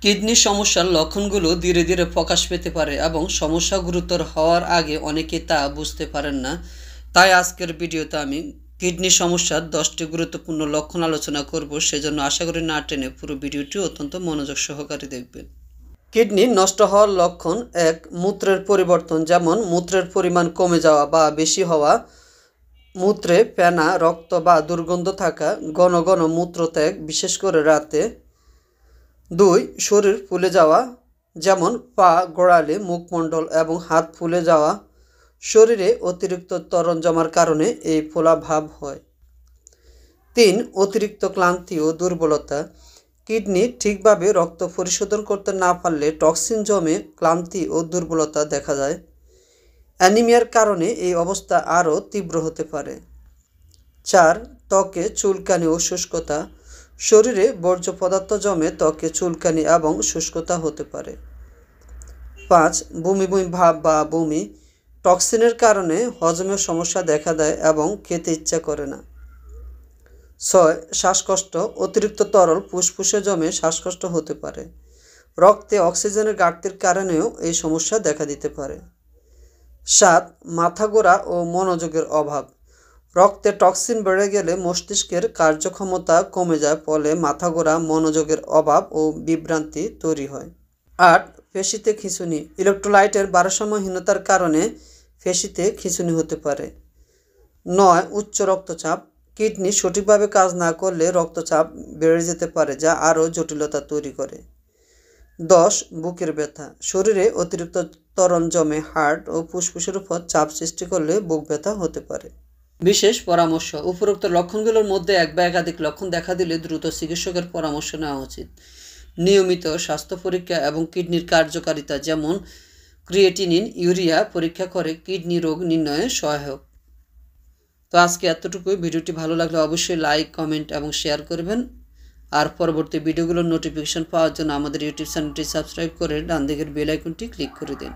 Kidney সমস্যার লক্ষণগুলো ধীরে ধীরে প্রকাশ পেতে পারে এবং সমস্যা গুরুতর হওয়ার আগে অনেকে তা বুঝতে পারেন না। তাই আজকের ভিডিওতে আমি কিডনি সমস্যার 10টি গুরুত্বপূর্ণ লক্ষণ আলোচনা করব। সেজন্য আশা করি না টেনে পুরো ভিডিওটি অত্যন্ত মনোযোগ সহকারে দেখবেন। কিডনি নষ্ট হওয়ার লক্ষণ: 1. মূত্রের পরিবর্তন, যেমন মূত্রের পরিমাণ কমে যাওয়া বা বেশি হওয়া, মূত্রে ফেনা, রক্ত বা দুর্গন্ধ থাকা, ঘন ঘন মূত্রত্যাগ বিশেষ করে রাতে। 2. শরীর ফুলে যাওয়া, যেমন পা, গোড়ালি, মুখমণ্ডল এবং হাত ফুলে যাওয়া। শরীরে অতিরিক্ত ত্বরণ জমার কারণে এই ফোলা ভাব হয়। 3. অতিরিক্ত ক্লান্তি ও দুর্বলতা, কিডনি ঠিকভাবে রক্ত পরিশোধন করতে না পারলে টক্সিন জমে ক্লান্তি ও দুর্বলতা দেখা যায়। অ্যানিমিয়ার কারণে এই অবস্থা আরও তীব্র হতে পারে। 4. ত্বকে চুলকানি ও শুষ্কতা, শরীরে বর্জ্য পদার্থ জমে ত্বকে চুলকানি এবং শুষ্কতা হতে পারে। 5. বমি বমি ভাব বা বমি, টক্সিনের কারণে হজমের সমস্যা দেখা দেয় এবং খেতে ইচ্ছা করে না। 6. শ্বাসকষ্ট, অতিরিক্ত তরল ফুসফুসে জমে শ্বাসকষ্ট হতে পারে। রক্তে অক্সিজেনের ঘাটতির কারণেও এই সমস্যা দেখা দিতে পারে। 7. মাথা ঘোরা ও মনোযোগের অভাব, রক্তে টক্সিন বেড়ে গেলে মস্তিষ্কের কার্যক্ষমতা কমে যায়, ফলে মাথা ঘোরা, মনোযোগের অভাব ও বিভ্রান্তি তৈরি হয়। 8. পেশিতে খিঁচুনি, ইলেকট্রোলাইটের ভারসাম্যহীনতার কারণে পেশিতে খিঁচুনি হতে পারে। 9. উচ্চ রক্তচাপ, কিডনি সঠিকভাবে কাজ না করলে রক্তচাপ বেড়ে যেতে পারে, যা আরও জটিলতা তৈরি করে। 10. বুকের ব্যথা, শরীরে অতিরিক্ত ত্বরণ জমে হার্ট ও ফুসফুসের উপর চাপ সৃষ্টি করলে বুক ব্যথা হতে পারে। বিশেষ পরামর্শ: উপরোক্ত লক্ষণগুলোর মধ্যে এক বা একাধিক লক্ষণ দেখা দিলে দ্রুত চিকিৎসকের পরামর্শ নেওয়া উচিত। নিয়মিত স্বাস্থ্য পরীক্ষা এবং কিডনির কার্যকারিতা যেমন ক্রিয়েটিনিন, ইউরিয়া পরীক্ষা করে কিডনি রোগ নির্ণয়ে সহায়ক। তো আজকে এতটুকুই। ভিডিওটি ভালো লাগলে অবশ্যই লাইক, কমেন্ট এবং শেয়ার করবেন। আর পরবর্তী ভিডিওগুলোর নোটিফিকেশন পাওয়ার জন্য আমাদের ইউটিউব চ্যানেলটি সাবস্ক্রাইব করে ডান দিকের বেল আইকনটি ক্লিক করে দিন।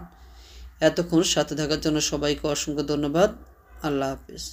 এতক্ষণ সাথে থাকার জন্য সবাইকে অসংখ্য ধন্যবাদ। আল্লাহ হাফিজ।